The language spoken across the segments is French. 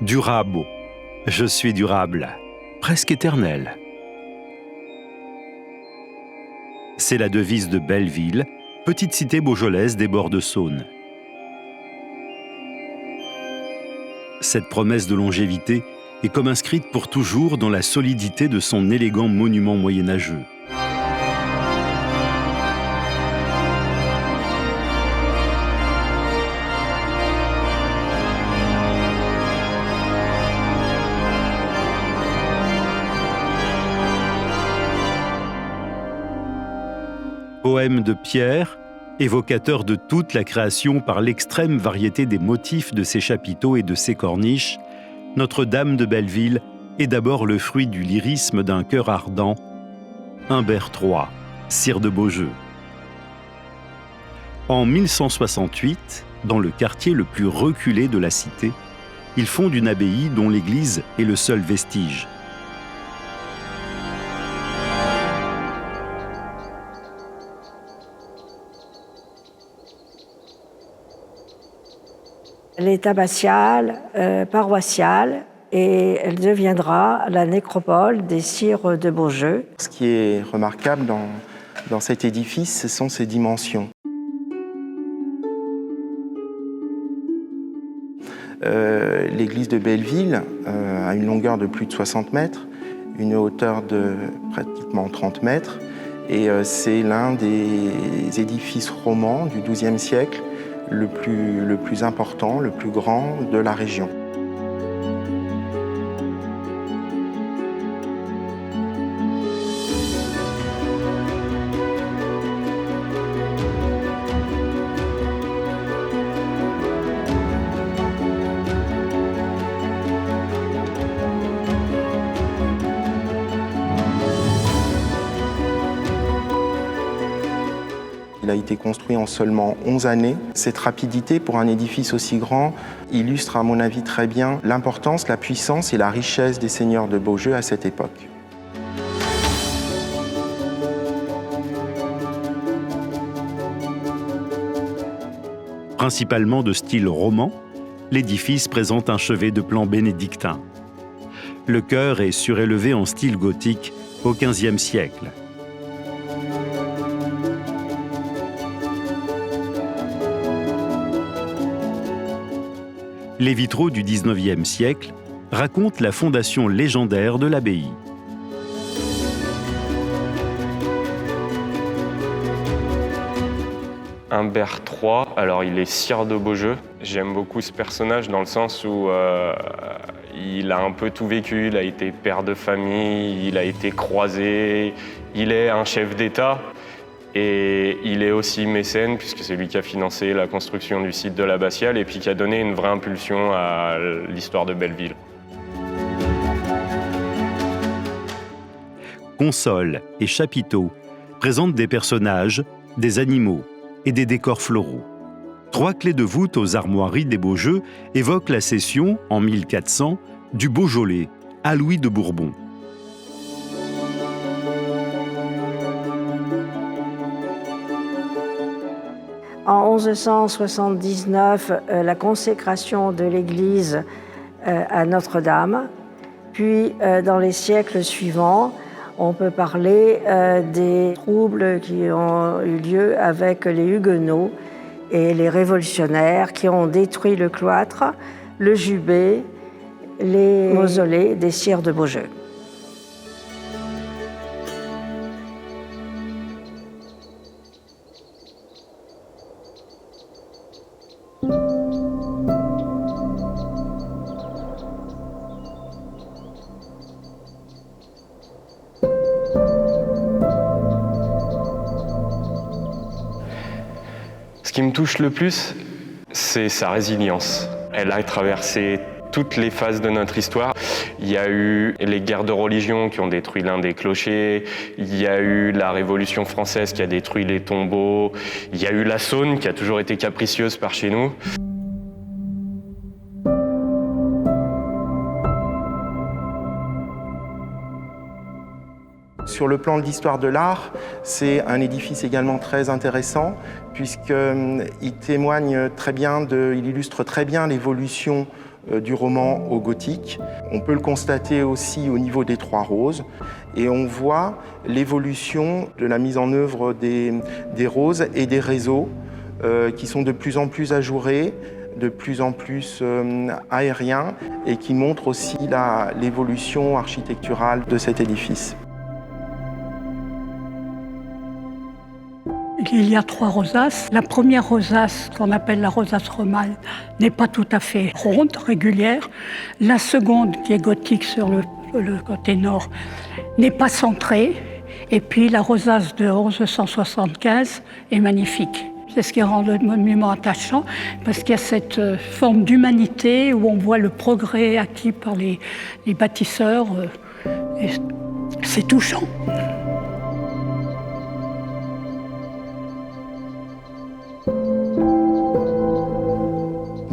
Durabo, je suis durable, presque éternel. C'est la devise de Belleville, petite cité beaujolaise des bords de Saône. Cette promesse de longévité est comme inscrite pour toujours dans la solidité de son élégant monument moyenâgeux. Poème de Pierre, évocateur de toute la création par l'extrême variété des motifs de ses chapiteaux et de ses corniches, Notre-Dame de Belleville est d'abord le fruit du lyrisme d'un cœur ardent, Humbert III, sire de Beaujeu. En 1168, dans le quartier le plus reculé de la cité, il fonde une abbaye dont l'église est le seul vestige. Elle est abbatiale, paroissiale, et elle deviendra la nécropole des sires de Beaujeu. Ce qui est remarquable dans cet édifice, ce sont ses dimensions. L'église de Belleville a une longueur de plus de 60 mètres, une hauteur de pratiquement 30 mètres, et c'est l'un des édifices romans du XIIe siècle le plus important, le plus grand de la région. Il a été construit en seulement 11 années. Cette rapidité pour un édifice aussi grand illustre à mon avis très bien l'importance, la puissance et la richesse des seigneurs de Beaujeu à cette époque. Principalement de style roman, l'édifice présente un chevet de plan bénédictin. Le chœur est surélevé en style gothique au XVe siècle. Les vitraux du XIXe siècle racontent la fondation légendaire de l'abbaye. Humbert III, alors il est sire de Beaujeu. J'aime beaucoup ce personnage dans le sens où il a un peu tout vécu. Il a été père de famille, il a été croisé, il est un chef d'État. Et il est aussi mécène, puisque c'est lui qui a financé la construction du site de l'abbatiale et puis qui a donné une vraie impulsion à l'histoire de Belleville. Consoles et chapiteaux présentent des personnages, des animaux et des décors floraux. 3 clés de voûte aux armoiries des Beaujeu évoquent la cession, en 1400, du Beaujolais à Louis de Bourbon. En 1179, la consécration de l'église à Notre-Dame. Puis, dans les siècles suivants, on peut parler des troubles qui ont eu lieu avec les Huguenots et les révolutionnaires qui ont détruit le cloître, le jubé, les mausolées des sires de Beaujeu. Ce qui me touche le plus, c'est sa résilience. Elle a traversé toutes les phases de notre histoire. Il y a eu les guerres de religion qui ont détruit l'un des clochers, il y a eu la Révolution française qui a détruit les tombeaux, il y a eu la Saône qui a toujours été capricieuse par chez nous. Sur le plan de l'histoire de l'art, c'est un édifice également très intéressant puisqu'il témoigne très bien, il illustre très bien l'évolution du roman au gothique. On peut le constater aussi au niveau des Trois Roses et on voit l'évolution de la mise en œuvre des roses et des réseaux qui sont de plus en plus ajourés, de plus en plus aériens et qui montrent aussi l'évolution architecturale de cet édifice. Il y a 3 rosaces. La première rosace, qu'on appelle la rosace romane, n'est pas tout à fait ronde, régulière. La seconde, qui est gothique sur le côté nord, n'est pas centrée. Et puis la rosace de 1175 est magnifique. C'est ce qui rend le monument attachant, parce qu'il y a cette forme d'humanité où on voit le progrès acquis par les bâtisseurs. Et c'est touchant.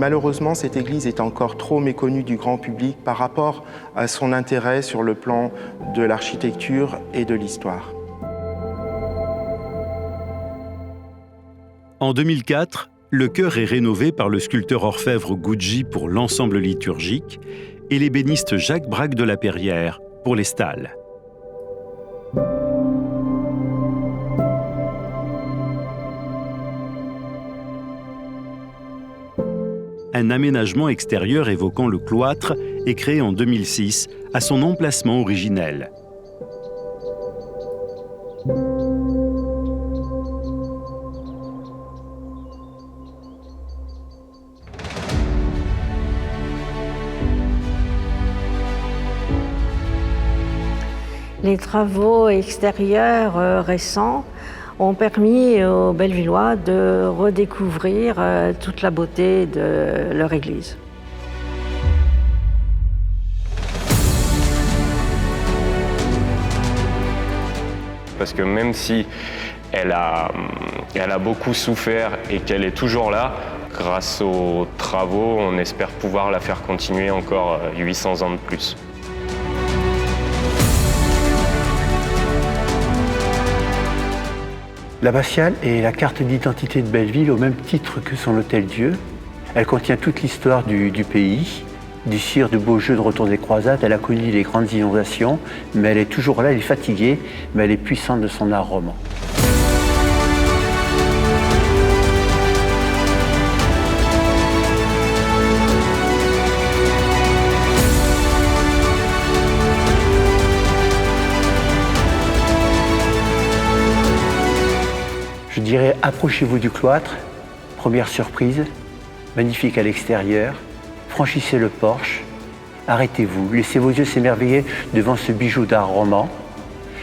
Malheureusement, cette église est encore trop méconnue du grand public par rapport à son intérêt sur le plan de l'architecture et de l'histoire. En 2004, le chœur est rénové par le sculpteur orfèvre Gucci pour l'ensemble liturgique et l'ébéniste Jacques Braque de la Perrière pour les stalles. Un aménagement extérieur évoquant le cloître est créé en 2006 à son emplacement originel. Les travaux extérieurs récents ont permis aux Bellevillois de redécouvrir toute la beauté de leur église. Parce que même si elle a beaucoup souffert et qu'elle est toujours là, grâce aux travaux, on espère pouvoir la faire continuer encore 800 ans de plus. L'abbatiale est la carte d'identité de Belleville au même titre que son hôtel-Dieu. Elle contient toute l'histoire du pays. Du sire de Beaujeu de retour des croisades, elle a connu les grandes inondations, mais elle est toujours là, elle est fatiguée, mais elle est puissante de son art roman. Je dirais, approchez-vous du cloître, première surprise, magnifique à l'extérieur, franchissez le porche, arrêtez-vous, laissez vos yeux s'émerveiller devant ce bijou d'art roman.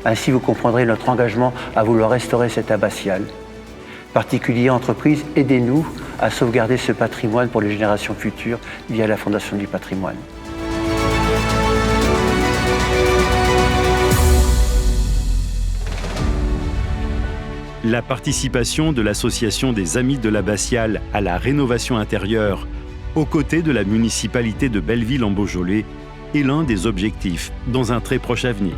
Ainsi vous comprendrez notre engagement à vouloir restaurer cette abbatiale. Particuliers, entreprises, aidez-nous à sauvegarder ce patrimoine pour les générations futures via la Fondation du patrimoine. La participation de l'association des Amis de l'Abbatiale à la rénovation intérieure, aux côtés de la municipalité de Belleville en Beaujolais, est l'un des objectifs dans un très proche avenir.